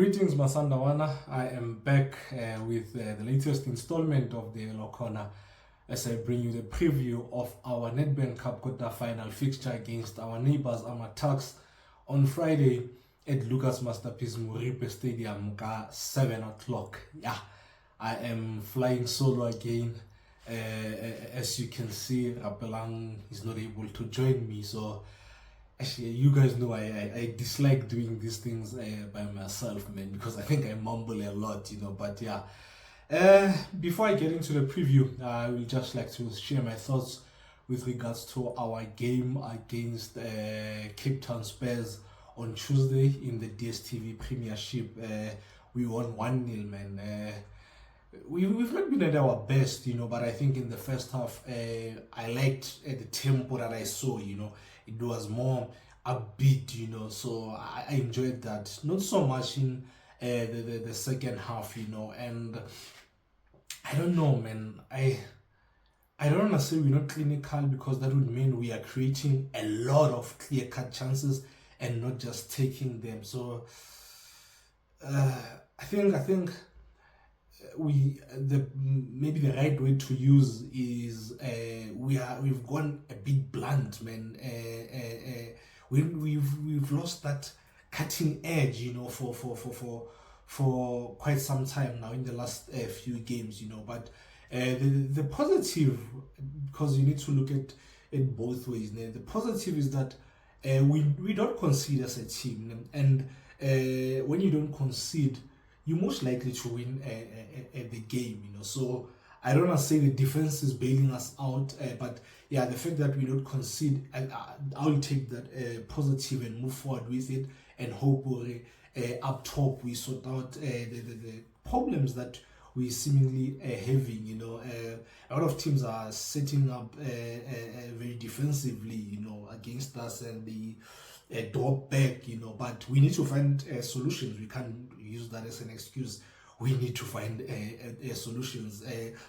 Greetings, Masandawana. I am back with the latest installment of the Yellow Corner as I bring you the preview of our Nedbank Cup quarter-final fixture against our neighbors, Tuks, on Friday at Lucas Masterpiece Muripe Stadium, 7 o'clock. Yeah, I am flying solo again. As you can see, Rapelang is not able to join me, so actually, you guys know I dislike doing these things by myself, man, because I think I mumble a lot, but yeah. Before I get into the preview, I will just like to share my thoughts with regards to our game against Cape Town Spurs on Tuesday in the DStv Premiership. We won 1-0, man. We've not been at our best, but I think in the first half, I liked the tempo that I saw, it was more upbeat, so I enjoyed that. Not so much in the second half, and I don't know, man. I don't want to say we're not clinical, because that would mean we are creating a lot of clear-cut chances and not just taking them. So I think maybe the right way to use is we've gone a bit blunt, man. We've lost that cutting edge, for quite some time now in the last few games, But the positive, because you need to look at it both ways. The positive is that we don't concede as a team, and when you don't concede, you're most likely to win the game, So I don't want to say the defense is bailing us out, but yeah, the fact that we don't concede, I'll take that positive and move forward with it, and hope up top we sort out the problems that we seemingly having. A lot of teams are setting up very defensively, against us, and they drop back, but we need to find solutions. We can't use that as an excuse. We need to find solutions.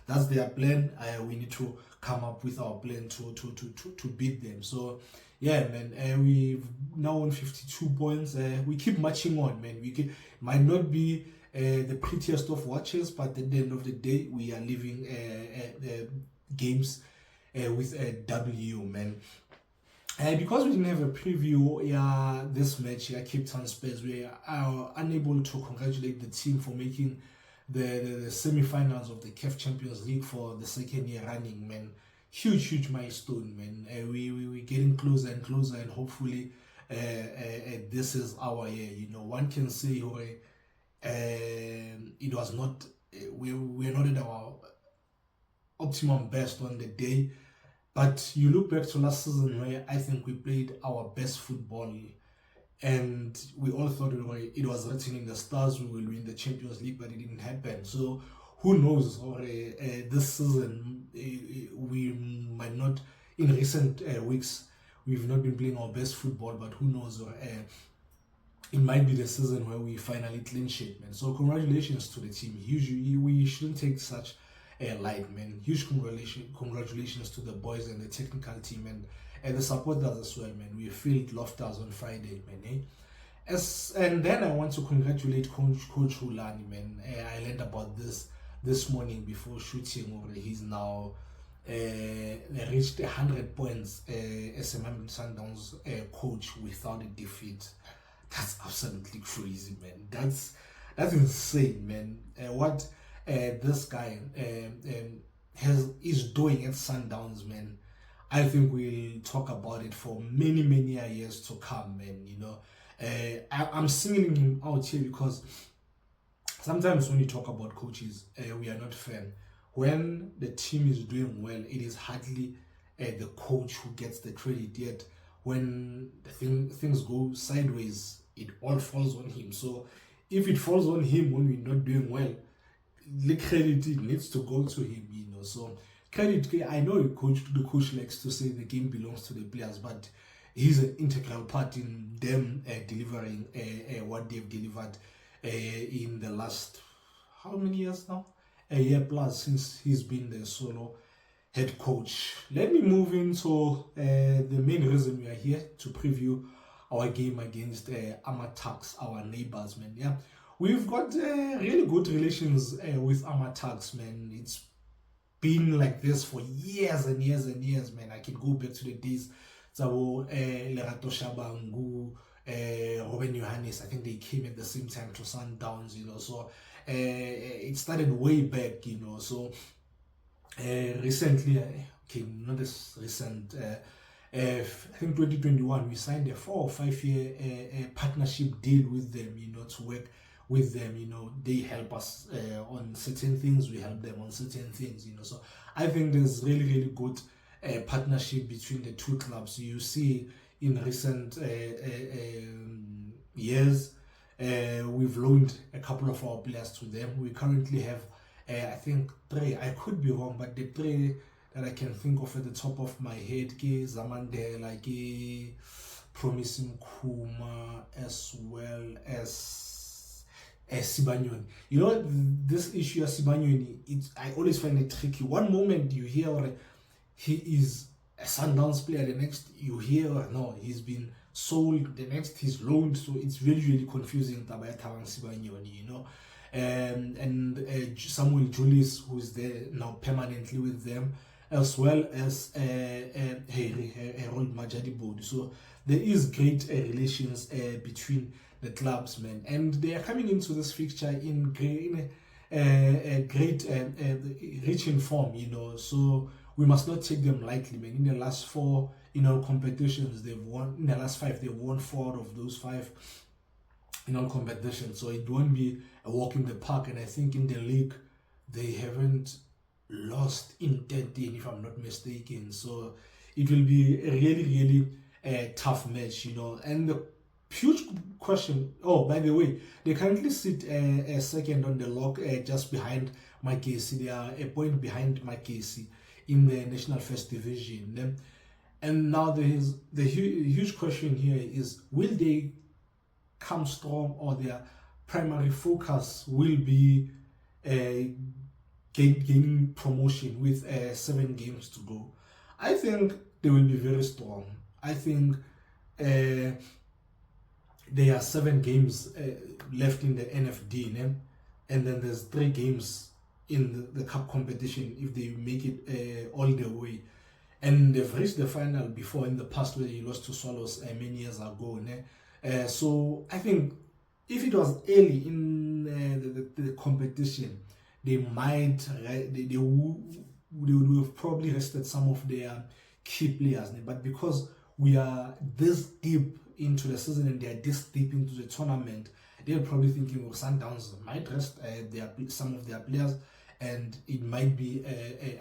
That's their plan. We need to come up with our plan to beat them. So yeah, man, we've now won 52 points. We keep marching on, man. Might not be the prettiest of watches, but at the end of the day, we are leaving games with a W, man. Because we didn't have a preview, this match, Cape Town Spurs, we are unable to congratulate the team for making the semi-finals of the CAF Champions League for the second year running, man. Huge milestone, man. We're getting closer and closer, and hopefully this is our year. One can say it was not, we're not at our optimum best on the day. But you look back to last season, where I think we played our best football, and we all thought it was written in the stars we will win the Champions League, but it didn't happen. So who knows, this season we might not, in recent weeks, we've not been playing our best football, but who knows, it might be the season where we finally clinch it, man. So congratulations to the team. Usually we shouldn't take such light, man. Huge congratulations to the boys and the technical team, and the supporters as well, man. We filled Loftus on Friday, man. And then I want to congratulate Coach Hulani, man. I learned about this morning before shooting. He's now reached 100 points as a Mamelodi Sundowns coach without a defeat. That's absolutely crazy, man. That's insane, man. What this guy is doing at Sundowns, man, I think we'll talk about it for many years to come, man. I'm singling him out here because sometimes when you talk about coaches, we are not fan. When the team is doing well, it is hardly the coach who gets the credit, yet when things go sideways, it all falls on him. So if it falls on him when we're not doing well, the credit needs to go to him, So credit, I know the coach likes to say the game belongs to the players, but he's an integral part in them delivering what they've delivered in the last, how many years now? A year plus since he's been the solo head coach. Let me move into the main reason we are here to preview our game against Tuks, our neighbors, man. Yeah, we've got really good relations with Amatax, man. It's been like this for years and years and years, man. I can go back to the days Zabo Lerato Shabangu, Robin Johannes. I think they came at the same time to Sundowns, you know. So it started way back, you know. So recently, okay, not this recent. I think 2021 we signed a 4 or 5 year partnership deal with them, you know, to work with them. You know, they help us on certain things, we help them on certain things, you know. So I think there's really good partnership between the two clubs. You see in recent years, we've loaned a couple of our players to them. We currently have I think 3, I could be wrong, but the 3 that I can think of at the top of my head, ke Zamandela, ke Promising Kuma, as well as Sibanyoni. You know, this issue of Sibanyoni, I always find it tricky. One moment you hear he is a Sundowns player, the next you hear no, he's been sold, the next he's loaned. So it's really confusing. Sibanyoni, you know. And Samuel Julius, who's there now permanently with them, as well as Harold Majadibodi. So there is great relations between the clubs, man, and they are coming into this fixture in great rich in form, you know. So we must not take them lightly, man. In the last 4, you know, competitions they've won. In the last 5, they've won 4 out of those 5 in all competitions. So it won't be a walk in the park. And I think in the league they haven't lost in 13, if I'm not mistaken. So it will be a really tough match, you know. And the huge question, oh, by the way, they currently sit second on the log, just behind Mike Casey. They are a point behind Mike Casey in the National First Division. And now the huge question here is, will they come strong, or their primary focus will be gaining promotion with 7 games to go? I think they will be very strong. I think there are 7 games left in the NFD, and then there's 3 games in the cup competition if they make it all the way. And they've reached the final before in the past, where they lost to Swallows many years ago. So I think if it was early in the competition, they might they would have probably rested some of their key players. But because we are this deep into the season and they are this deep into the tournament, they're probably thinking, well, Sundowns might rest some of their players, and it might be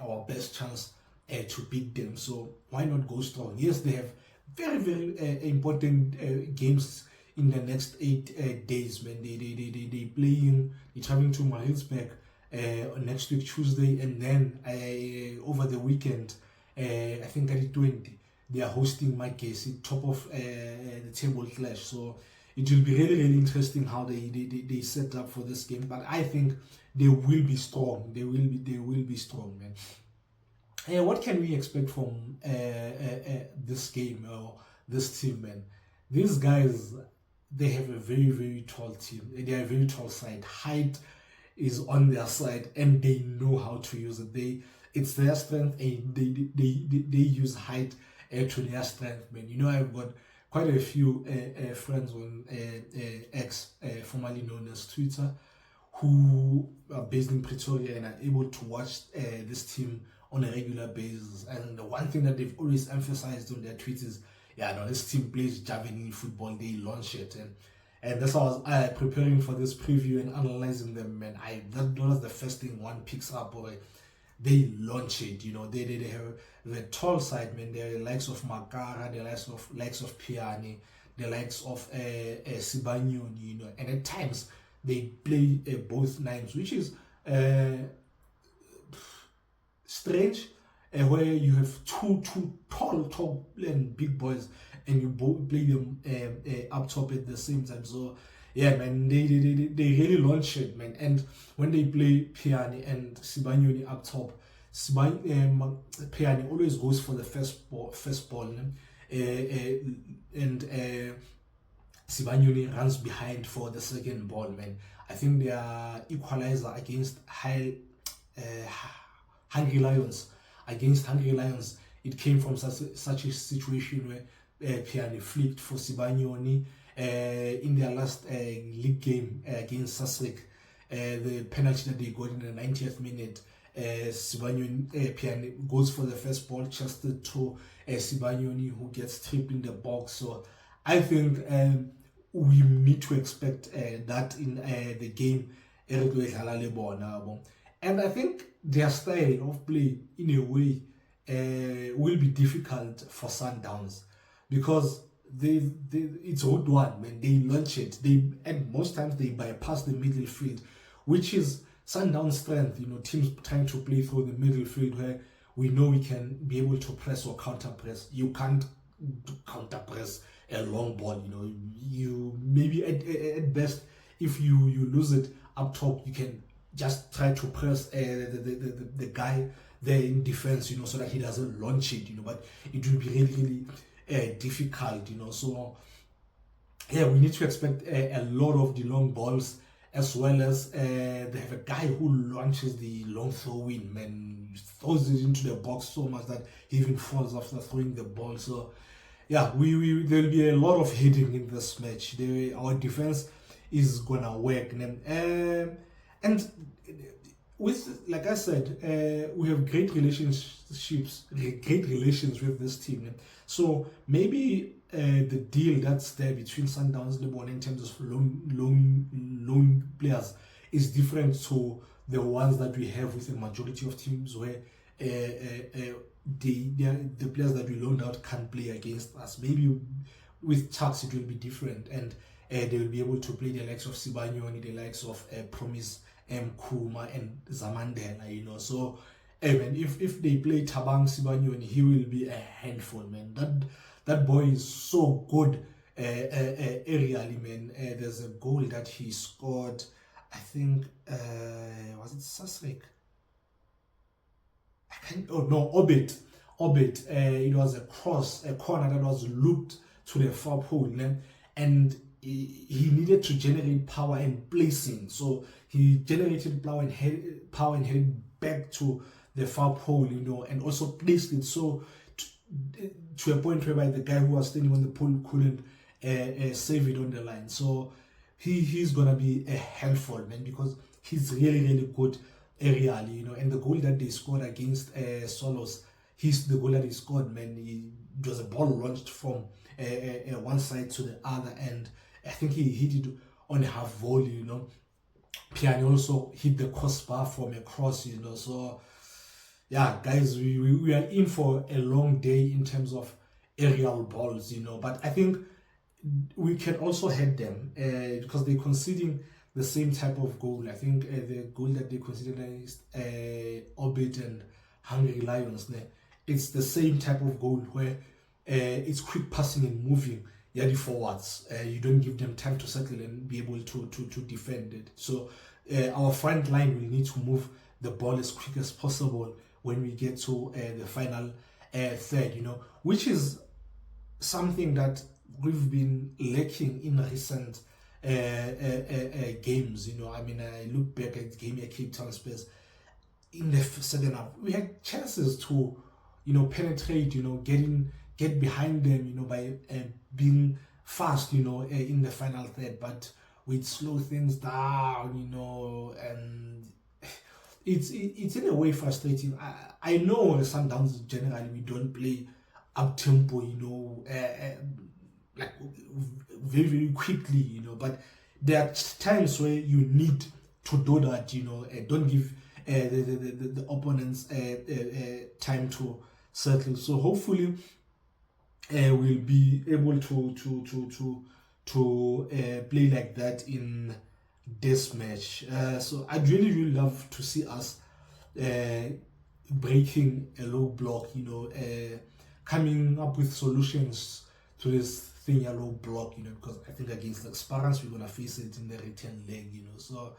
our best chance to beat them. So why not go strong? Yes, they have very important games in the next 8 days, man. They play they're traveling to Maritzburg next week Tuesday, and then over the weekend, I think at the 20, they are hosting Mike Casey, top of the table clash. So it will be really interesting how they set up for this game. But I think they will be strong. They will be strong, man. What can we expect from this game or this team, man? These guys, they have a very tall team. They are a very tall side. Height is on their side, and they know how to use it. It's their strength, and they use height to their strength, man. You know, I've got quite a few friends on X, formerly known as Twitter, who are based in Pretoria and are able to watch this team on a regular basis. And the one thing that they've always emphasized on their tweets is, yeah, no, this team plays javelin football. They launch it, and that's how I was preparing for this preview and analyzing them, man. That was the first thing one picks up, or they launch it. You know, they have the tall side, man. The likes of Makara, the likes of Piani, the likes of Sibanyoni, you know, and at times they play both nines, which is strange, where you have two tall and big boys, and you both play them up top at the same time. So yeah, man, they really launch it, man. And when they play Piani and Sibanyoni up top, Piani always goes for the first ball, and Sibanyoni runs behind for the second ball, man. I think their equalizer against uh, Hungry Lions, it came from such a situation where Piani flicked for Sibanyoni in their last league game against Sussex. The penalty that they got in the 90th minute, Sibanyoni Piani goes for the first ball just to Sibanyoni, who gets tripped in the box. So I think we need to expect that in the game. And I think their style of play, in a way, will be difficult for Sundowns, because it's hard one when they launch it. And most times they bypass the middle field, which is Sundowns' strength. Teams trying to play through the middle field where we know we can be able to press or counter press. You can't counter press a long ball. You maybe at best, if you lose it up top, you can just try to press the guy there in defense, so that he doesn't launch it, but it will be really, really difficult, so yeah, we need to expect a lot of the long balls, as well as they have a guy who launches the long throw in, man, throws it into the box so much that he even falls after throwing the ball. So yeah, there'll be a lot of hitting in this match. Our defense is gonna work, and with, like I said, we have great relations with this team. So maybe the deal that's there between Sundowns and Lebona in terms of loan players is different to the ones that we have with the majority of teams, where the players that we loaned out can't play against us. Maybe with Chucks it will be different, and they will be able to play the likes of Sibanyoni, the likes of Promise Kuma and Zamandela, so man, if they play Tabang Sibanyoni, he will be a handful, man. That boy is so good aerially, man. There's a goal that he scored, I think, was it Sussex? Orbit. It was a corner that was looped to the far pole, and he needed to generate power and placing. So he generated power and headed back to the far pole, and also placed it so to a point whereby the guy who was standing on the pole couldn't save it on the line. So he's gonna be a handful, man, because he's really, really good aerially, and the goal that they scored against Solos, the goal that he scored, man, it was a ball launched from one side to the other, and I think he hit it on a half volley, Piani also hit the crossbar from across, so yeah, guys, we are in for a long day in terms of aerial balls, but I think we can also head them because they're conceding the same type of goal. I think the goal that they conceded against Orbit and Hungry Lions, it's the same type of goal where it's quick passing and moving the forwards. You don't give them time to settle and be able to defend it. So our front line will need to move the ball as quick as possible when we get to the final third, which is something that we've been lacking in recent games. I look back at the game at Cape Town Spurs in the second half. We had chances to, penetrate, get behind them, by being fast, in the final third, but we'd slow things down, and it's in a way frustrating. I know the Sundowns generally we don't play up tempo, like very, very quickly, but there are times where you need to do that, don't give the opponents time to settle. So hopefully we'll be able to play like that in this match. So I'd really, really love to see us breaking a low block, coming up with solutions to this thing, a low block, because I think against the Sparrans we're gonna face it in the return leg, so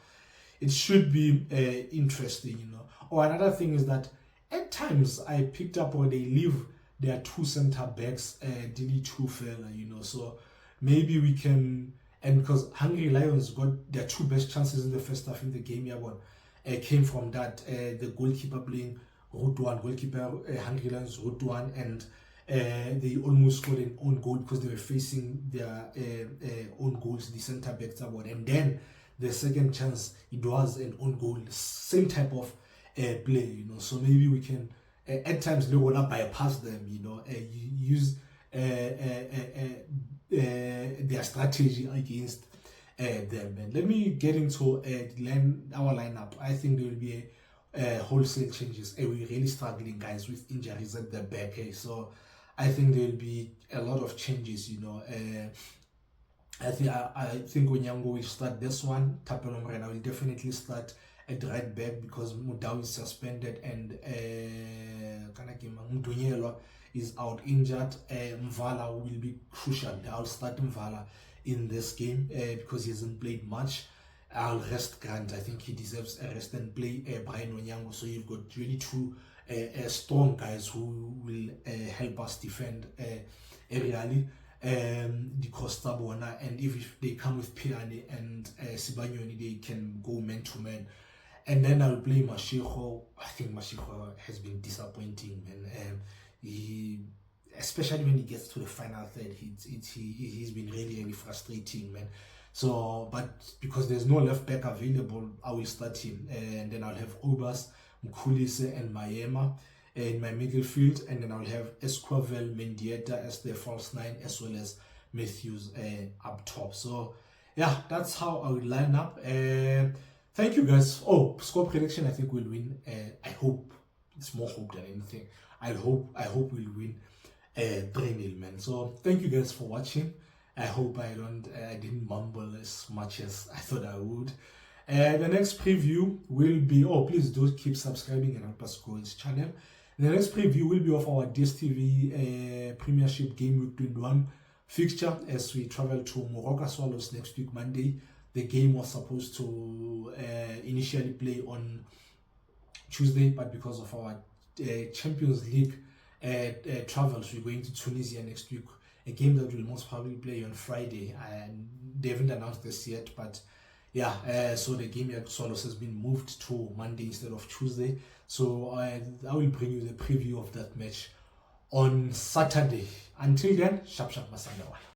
it should be interesting, Or another thing is that at times I picked up where they leave their two center backs, Dili Tufela, so maybe we can And because Hungry Lions got their two best chances in the first half in the game, yeah, one came from that. The goalkeeper playing route one, goalkeeper Hungry Lions route one, and they almost scored an own goal because they were facing their own goals, the centre backs about. And then the second chance, it was an own goal, same type of play, you know. So maybe we can at times they will not bypass them, you know, use their strategy against them. And let me get into our lineup. I think there will be wholesale changes. We're really struggling, guys, with injuries at the back. So I think there will be a lot of changes, you know. I think Onyango will start this one. Tapelo Mrena will definitely start at right back because Mudau is suspended and Mdunyelo is out injured. Mvala will be crucial. I'll start Mvala in this game because he hasn't played much. I'll rest Grant. I think he deserves a rest and play Brian Onyango. So you've got really two strong guys who will help us defend aerially. The Costa Bona, and if they come with Piani and Sibanyoni, they can go man to man. And then I'll play Mashiko. I think Mashiko has been disappointing, man. He, especially when he gets to the final third, he's been really, really frustrating, man. So, but because there's no left back available, I will start him, and then I'll have Obas, Mkulise, and Mayema in my midfield, and then I'll have Esquivel, Mendieta as the false nine, as well as Matthews up top. So yeah, that's how I would line up. Thank you guys. Oh, score prediction, I think we'll win. I hope it's more hope than anything. I hope we'll win 3-0, man. So thank you guys for watching. I hope I didn't mumble as much as I thought I would. The next preview will be, please do keep subscribing and help us grow this channel. The next preview will be of our DStv Premiership Game Week 21 fixture as we travel to Moroka Swallows next week, Monday. The game was supposed to initially play on Tuesday, but because of our Champions League travels, we're going to Tunisia next week. A game that will most probably play on Friday, and they haven't announced this yet, but yeah, so the game at Swallows has been moved to Monday instead of Tuesday. So I will bring you the preview of that match on Saturday. Until then, sharp masanda.